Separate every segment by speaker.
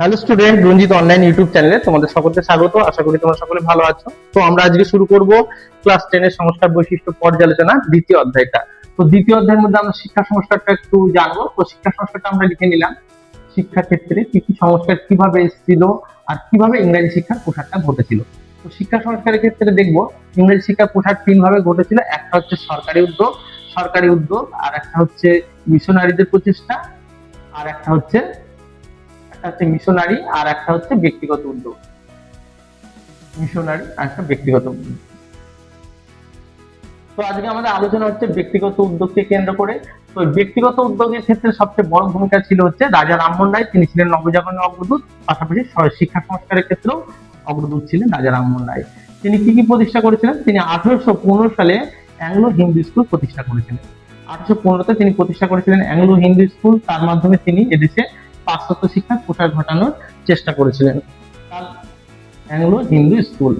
Speaker 1: Hello student, রঞ্জিত online YouTube চ্যানেলে তোমাদের সকলকে স্বাগত। আশা করি তোমরা সকলে ভালো আছো। তো আমরা আজকে শুরু করব ক্লাস 10 এর সংস্কার বৈশিষ্ট্য পর্যালোচনা দ্বিতীয় অধ্যায়টা। তো দ্বিতীয় অধ্যায়ের মধ্যে আমরা শিক্ষা সংস্কারটা একটু জানবো। তো শিক্ষা সংস্কারটা আমরা লিখে নিলাম, শিক্ষা ক্ষেত্রে কি কি সংস্কার কিভাবে এসেছিল আর কিভাবে ইংরেজি শিক্ষার প্রসারটা ঘটেছিল। তো শিক্ষা সংস্কারের ক্ষেত্রে দেখবো ইংরেজি শিক্ষার প্রসার তিন ভাবে ঘটেছিল। একটা হচ্ছে সরকারি উদ্যোগ, আর একটা হচ্ছে মিশনারিদের প্রচেষ্টা, আর একটা হচ্ছে মিশনারি, আর একটা হচ্ছে ব্যক্তিগত উদ্যোগ। মিশনারি আর একটা ব্যক্তিগত উদ্যোগ। তো আজকে আমাদের আলোচনা হচ্ছে ব্যক্তিগত উদ্যোগকে কেন্দ্র করে। তো ব্যক্তিগত উদ্যোগের ক্ষেত্রে সবচেয়ে বড় ভূমিকা ছিল হচ্ছে রাজা রামমোহন রায়। তিনি ছিলেন নবজাগরণের অগ্রদূত, পাশাপাশি শিক্ষা সংস্কারের ক্ষেত্রেও অগ্রদূত ছিলেন রাজা রামমোহন রায়। তিনি কি কি প্রতিষ্ঠা করেছিলেন? তিনি 1815 সালে অ্যাংলো হিন্দু স্কুল প্রতিষ্ঠা করেছিলেন। 1815-তে তিনি প্রতিষ্ঠা করেছিলেন অ্যাংলো হিন্দু স্কুল। তার মাধ্যমে তিনি এদেশে পাশ্চাত্য শিক্ষার প্রসার ঘটানোর চেষ্টা করেছিলেন। Anglo Hindu school.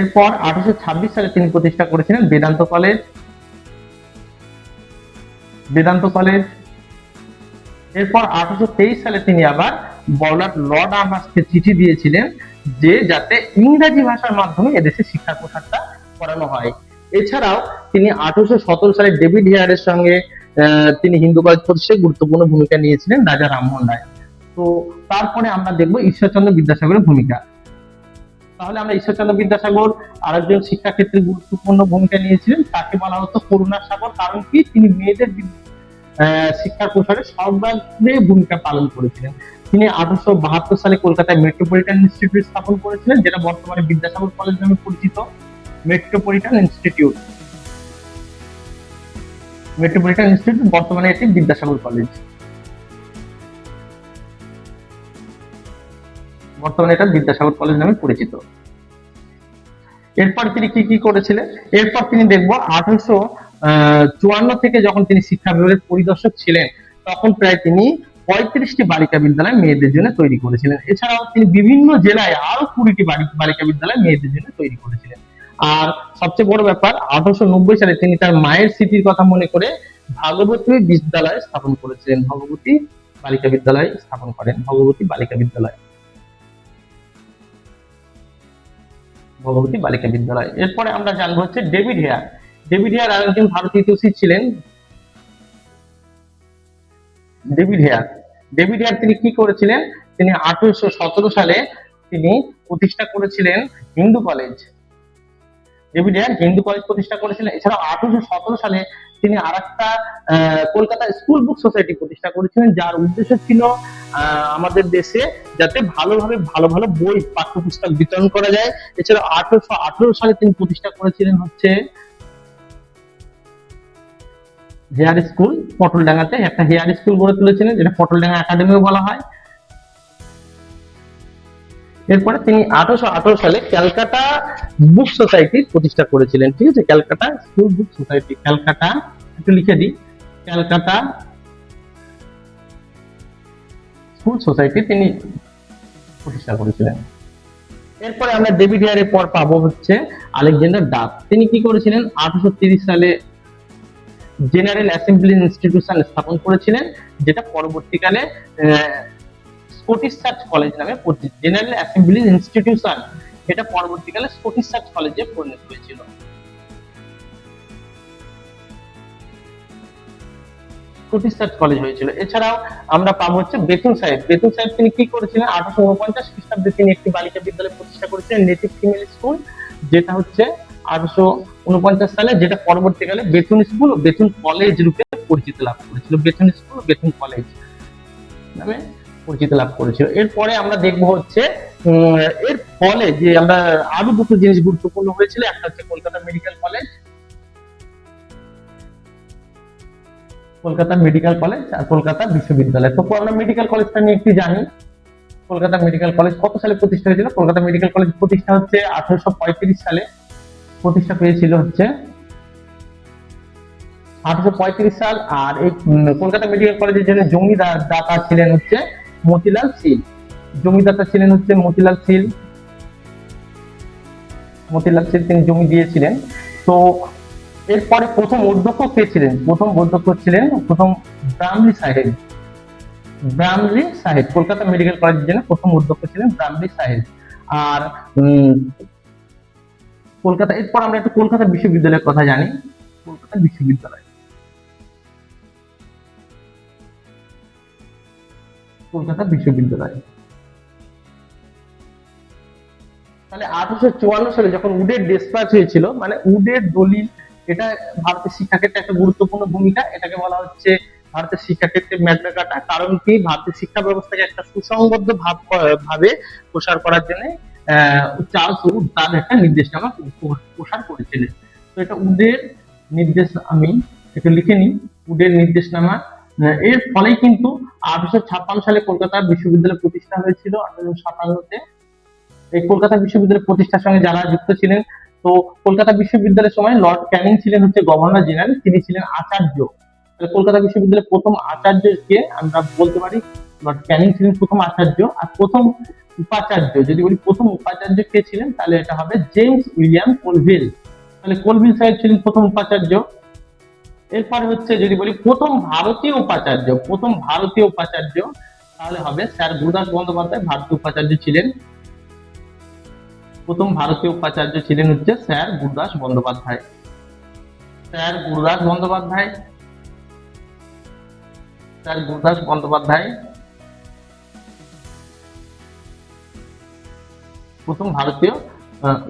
Speaker 1: এরপর 1826 সালে তিনি প্রতিষ্ঠা করেছিলেন বেদান্ত কলেজ। এরপর 1823 সালে তিনি আবার লর্ড আর্মাসকে চিঠি দিয়েছিলেন যে যাতে ইংরেজি ভাষার মাধ্যমে এদেশে শিক্ষার প্রসারটা করানো হয়। এছাড়াও তিনি 1817 সালে ডেভিড হেয়ারের সঙ্গে তিনি হিন্দু কলেজ প্রতিষ্ঠায় গুরুত্বপূর্ণ ভূমিকা নিয়েছিলেন রাজা রামমোহন রায়। তো তারপরে আমরা দেখবো ঈশ্বরচন্দ্র বিদ্যাসাগরের ভূমিকা। তাহলে আমরা ঈশ্বরচন্দ্র বিদ্যাসাগর আরেকজন শিক্ষা ক্ষেত্রে গুরুত্বপূর্ণ ভূমিকা নিয়েছিলেন। তাকে বলা হতো করুণার সাগর। কারণ কি? তিনি মেয়েদের শিক্ষার প্রসারে সর্বাগ্রে ভূমিকা পালন করেছিলেন। তিনি 1872 সালে কলকাতায় মেট্রোপলিটন ইনস্টিটিউট স্থাপন করেছিলেন, যেটা বর্তমানে বিদ্যাসাগর কলেজ নামে পরিচিত। মেট্রোপলিটন ইনস্টিটিউট বর্তমানে এটি বিদ্যাসাগর কলেজ। বর্তমানে এটা বিদ্যাসাগর কলেজ নামে পরিচিত। এরপর তিনি কি কি করেছিলেন? এরপর তিনি দেখবো 1854 থেকে যখন তিনি শিক্ষা বিভাগের পরিদর্শক ছিলেন, তখন প্রায় তিনি 35টি বালিকা বিদ্যালয় মেয়েদের জন্য তৈরি করেছিলেন। এছাড়াও তিনি বিভিন্ন জেলায় আরো 20টি বালিকা বিদ্যালয় মেয়েদের জন্য তৈরি করেছিলেন। আর সবচেয়ে বড় ব্যাপার, 1890 সালে তিনি তার মায়ের স্মৃতির কথা মনে করে ভগবতী বিদ্যালয় স্থাপন করেছিলেন। ভগবতী বালিকা বিদ্যালয় স্থাপন করেন। ভগবতী বালিকা বিদ্যালয়। এরপরে আমরা জানবো হচ্ছে ডেভিড হেয়ার আরেকজন ভারতীয় ইতিহাসবিদ ছিলেন। ডেভিড হেয়ার তিনি কি করেছিলেন? তিনি 1817 সালে তিনি প্রতিষ্ঠা করেছিলেন Hindu college. David Hare Hindu college প্রতিষ্ঠা করেছিলেন। এছাড়াও 1817 সালে তিনি আরেকটা কলকাতা স্কুল বুক সোসাইটি প্রতিষ্ঠা করেছিলেন, যার উদ্দেশ্য ছিল আমাদের দেশে যাতে ভালো ভালো বই পাঠ্যপুস্তক বিতরণ করা যায়। এছাড়া 1818 সালে তিনি প্রতিষ্ঠা করেছিলেন হচ্ছে হেয়ার স্কুল। পটলডাঙ্গাতে একটা হেয়ার স্কুল গড়ে তুলেছিলেন, যেটা পটলডাঙ্গা একাডেমিও বলা হয়। এরপরে তিনি 1818 সালে ক্যালকাটা বুক সোসাইটি প্রতিষ্ঠা করেছিলেন। ঠিক আছে, Calcutta school book society, Calcutta একটু লিখে দিই, ক্যালকাটা স্কুল সোসাইটি তিনি প্রতিষ্ঠা করেছিলেন। এরপরে আমরা ডেভিড হেয়ারের পর পাবো হচ্ছে আলেকজান্ডার ডাফ। তিনি কি করেছিলেন? 1830 সালে জেনারেল অ্যাসেম্বলি ইনস্টিটিউশন স্থাপন করেছিলেন, যেটা পরবর্তীকালে স্কটিশ চার্চ কলেজ নামে পরিচিত। জেনারেল অ্যাসেম্বলি ইনস্টিটিউশন, এটা পরবর্তীকালে স্কটিশ চার্চ কলেজে পরিণত হয়েছিল। স্কটিশ চার্চ কলেজ হয়েছিল। এছাড়াও আমরা পাবো হচ্ছে বেতুন সাহেব। তিনি কি করেছিলেন? 1849 খ্রিস্টাব্দে তিনি একটি বালিকা বিদ্যালয় প্রতিষ্ঠা করেছিলেন, নেটিভ ফিমেল স্কুল, যেটা হচ্ছে 1849 সালে, যেটা পরবর্তীকালে বেতুন স্কুল ও বেতুন কলেজ রূপে পরিচিত লাভ করেছিল। বেতুন স্কুল ও বেতুন কলেজ নামে পরিচিত লাভ করেছিল। এরপরে আমরা দেখবো হচ্ছে এর ফলে যে আমরা আরো দুটো জিনিস গুরুত্বপূর্ণ হয়েছিল। একটা হচ্ছে কলকাতা মেডিকেল কলেজ আর কলকাতা বিশ্ববিদ্যালয়। তো আমরা মেডিকেল কলেজটা নিয়ে একটু জানি। কলকাতা মেডিকেল কলেজ কত সালে প্রতিষ্ঠা হয়েছিল? কলকাতা মেডিকেল কলেজ প্রতিষ্ঠা হচ্ছে 1835 সালে। প্রতিষ্ঠা পেয়েছিল হচ্ছে 1835 সাল। আর এই কলকাতা মেডিকেল কলেজের জন্য জমিদাতা ছিলেন হচ্ছে মতিলাল শীল। তিনি জমি দিয়েছিলেন। তো এরপরে প্রথম অধ্যক্ষ কে ছিলেন? প্রথম ব্রাহ্মী সাহেব। ব্রামলি সাহেব কলকাতা মেডিকেল কলেজের জন্য প্রথম অধ্যক্ষ ছিলেন ব্রামলি সাহেব। আর উম, কলকাতা, এরপর আমরা একটু কলকাতা বিশ্ববিদ্যালয়ের কথা জানি। কলকাতা বিশ্ববিদ্যালয়, কলকাতা বিশ্ববিদ্যালয় তাহলে 1854 সালে যখন উডের ডিসপ্যাচ হয়েছিল, মানে উডের দলিল, এটা ভারতের শিক্ষাক্ষেত্রে একটা গুরুত্বপূর্ণ ভূমিকা। এটাকে বলা হচ্ছে ভারতের শিক্ষাক্ষেত্রে ম্যাগনা কার্টা। কারণ কি, ভারতের শিক্ষা ব্যবস্থাকে একটা সুসংবদ্ধ ভাবে প্রসার করার জন্য চার্লস উড তার একটা নির্দেশনামা প্রসার করেছিলেন। তো এটা উডের নির্দেশ, আমি একটু লিখে নিই, উডের নির্দেশনামা। এর ফলেই কিন্তু 1856 সালে কলকাতা বিশ্ববিদ্যালয় প্রতিষ্ঠা হয়েছিল। 1857-তে এই কলকাতা বিশ্ববিদ্যালয় প্রতিষ্ঠার সঙ্গে যারা যুক্ত ছিলেন, তো কলকাতা বিশ্ববিদ্যালয়ের সময় লর্ড ক্যানিং ছিলেন হচ্ছে গভর্নর জেনারেল, তিনি ছিলেন আচার্য। কলকাতা বিশ্ববিদ্যালয়ের প্রথম আচার্যকে আমরা বলতে পারি লর্ড ক্যানিং ছিলেন প্রথম আচার্য। আর প্রথম উপাচার্য, যদি বলি প্রথম উপাচার্য কে ছিলেন, তাহলে এটা হবে জেমস উইলিয়াম কোলভিল। তাহলে কোলভিল সাহেব ছিলেন প্রথম উপাচার্য। এরপরে হচ্ছে যদি বলি প্রথম ভারতীয় উপাচার্য, প্রথম ভারতীয় উপাচার্য তাহলে হবে স্যার গুরুদাস বন্দ্যোপাধ্যায় ভারতীয় উপাচার্য ছিলেন। প্রথম ভারতীয় উপাচার্য ছিলেন হচ্ছে sir Gurudas Bandyopadhyay. Sir Gurudas Bandyopadhyay, sir Gurudas Bandyopadhyay প্রথম ভারতীয়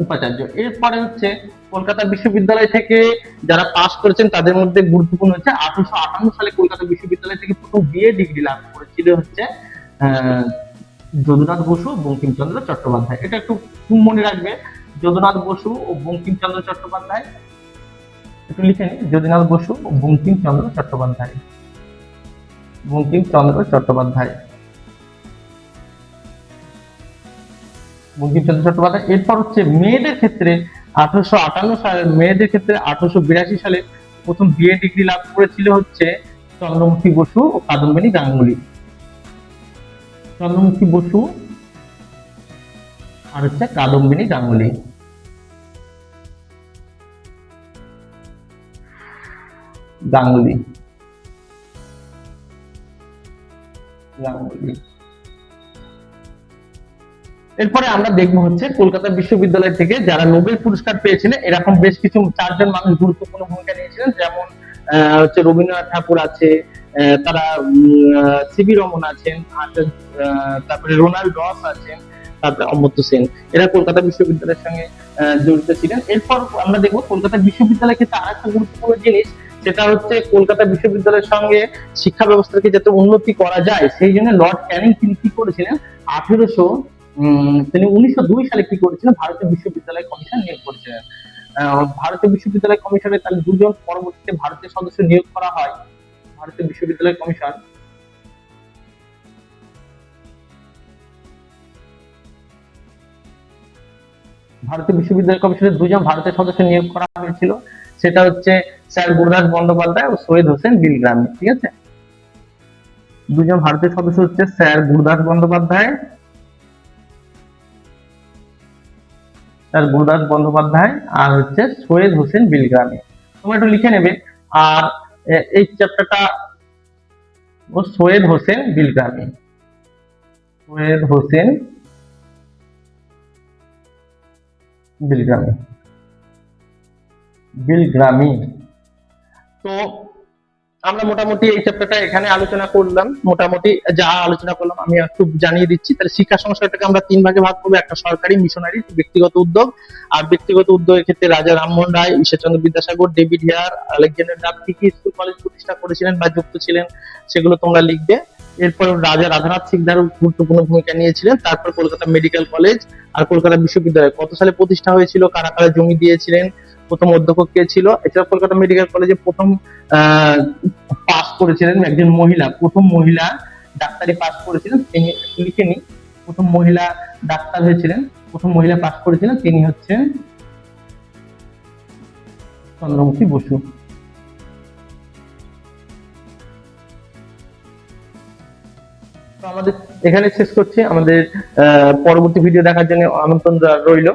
Speaker 1: উপাচার্য। এরপরে হচ্ছে কলকাতা বিশ্ববিদ্যালয় থেকে যারা পাস করেছেন তাদের মধ্যে গুরুত্বপূর্ণ হচ্ছে 1858 সালে কলকাতা বিশ্ববিদ্যালয় থেকে প্রথম বিএ ডিগ্রি লাভ করেছিল হচ্ছে যদুনাথ বসু, বঙ্কিমচন্দ্র চট্টোপাধ্যায়। এটা একটু মনে রাখবে, যদুনাথ বসু ও বঙ্কিমচন্দ্র চট্টোপাধ্যায়, একটু লিখে নিন, যদুনাথ বসু ও বঙ্কিমচন্দ্র চট্টোপাধ্যায়, বঙ্কিমচন্দ্র চট্টোপাধ্যায়, বঙ্কিমচন্দ্র চট্টোপাধ্যায়। এরপর হচ্ছে মেয়েদের ক্ষেত্রে 1858 সালে, মেয়েদের ক্ষেত্রে 1882 সালে প্রথম বিএ ডিগ্রি লাভ করেছিল হচ্ছে চন্দ্রমুখী বসু ও কাদম্বিনী গাঙ্গুলি। চন্দ্রমুখী বসু আর হচ্ছে কাদম্বিনী গাঙ্গুলি। গাঙ্গুলি, গাঙ্গুলি। এরপরে আমরা দেখবো হচ্ছে কলকাতা বিশ্ববিদ্যালয় থেকে যারা নোবেল পুরস্কার পেয়েছিলেন, এরকম বেশ কিছু 4 জন মানুষ গুরুত্বপূর্ণ ভূমিকা নিয়েছিলেন। যেমন হচ্ছে রবীন্দ্রনাথ ঠাকুর আছে, তারা সিবি রমন আছেন, তারপরে রোনাল্ড রস আছেন, তারপরে অমর্ত্য সেন, এরা কলকাতা বিশ্ববিদ্যালয়ের সঙ্গে জড়িত ছিলেন। এরপর আমরা দেখবো কলকাতা বিশ্ববিদ্যালয় ক্ষেত্রে আর একটা গুরুত্বপূর্ণ জিনিস, সেটা হচ্ছে কলকাতা বিশ্ববিদ্যালয়ের সঙ্গে শিক্ষা ব্যবস্থাকে যাতে উন্নতি করা যায়, সেই জন্য লর্ড ক্যানিং তিনি কি করেছিলেন, 1902 সালে কি করেছিলেন, ভারতীয় বিশ্ববিদ্যালয় কমিশন নিয়োগ করেছিলেন। ভারতীয় বিশ্ববিদ্যালয় কমিশনে তাহলে 2 জন পরবর্তীতে ভারতীয় সদস্য নিয়োগ করা হয়। ভারতীয় বিশ্ববিদ্যালয় কমিশন, ভারতীয় বিশ্ববিদ্যালয় কমিশনের 2 জন ভারতীয় সদস্য নিয়োগ করা হয়েছিল, সেটা হচ্ছে স্যার গুরুদাস বন্দ্যোপাধ্যায় ও সৈয়দ হোসেন বিলগ্রামী। ঠিক আছে, 2 জন ভারতীয় সদস্য হচ্ছে স্যার গুরুদাস বন্দ্যোপাধ্যায়, স্যার গুরুদাস বন্দ্যোপাধ্যায় আর হচ্ছে সৈয়দ হোসেন বিলগ্রামী। তোমরা একটু লিখে নেবে। আর এই চ্যাপ্টারটা ও সৈয়দ হোসেন বিলগ্রামী, সৈয়দ হোসেন বিলগ্রামী, বিলগ্রামী। তো আমরা মোটামুটি এই চ্যাপ্টারটা এখানে আলোচনা করলাম। মোটামুটি যা আলোচনা করলাম আমি একটু জানিয়ে দিচ্ছি। তাহলে শিক্ষা সংস্কারটাকে আমরা 3 ভাগে ভাগ করবো, একটা সরকারি, মিশনারি, ব্যক্তিগত উদ্যোগ। আর ব্যক্তিগত উদ্যোগের ক্ষেত্রে Raja Rammohan Roy, Ishwarchandra Vidyasagar, David Hare, Alexander Duff কি কি স্কুল কলেজ প্রতিষ্ঠা করেছিলেন বা যুক্ত ছিলেন সেগুলো তোমরা লিখবে। এরপর রাজা রাধানাথ সিকদারও গুরুত্বপূর্ণ ভূমিকা নিয়েছিলেন। তারপর কলকাতা মেডিকেল কলেজ আর কলকাতা বিশ্ববিদ্যালয় কত সালে প্রতিষ্ঠা হয়েছিল, কারা কারা জমি দিয়েছিলেন, প্রথম অধ্যক্ষ কে ছিল। এছাড়া কলকাতা মেডিকেল কলেজে প্রথম পাস করেছিলেন একজন মহিলা, প্রথম মহিলা ডাক্তারি পাস করেছিলেন তিনি, লিখে নি, প্রথম মহিলা ডাক্তার হয়েছিলেন, প্রথম মহিলা পাস করেছিলেন তিনি হচ্ছেন চন্দ্রমুখী বসু। তো আমাদের এখানে শেষ করছি। আমাদের পরবর্তী ভিডিও দেখার জন্য আমন্ত্রণ রইল।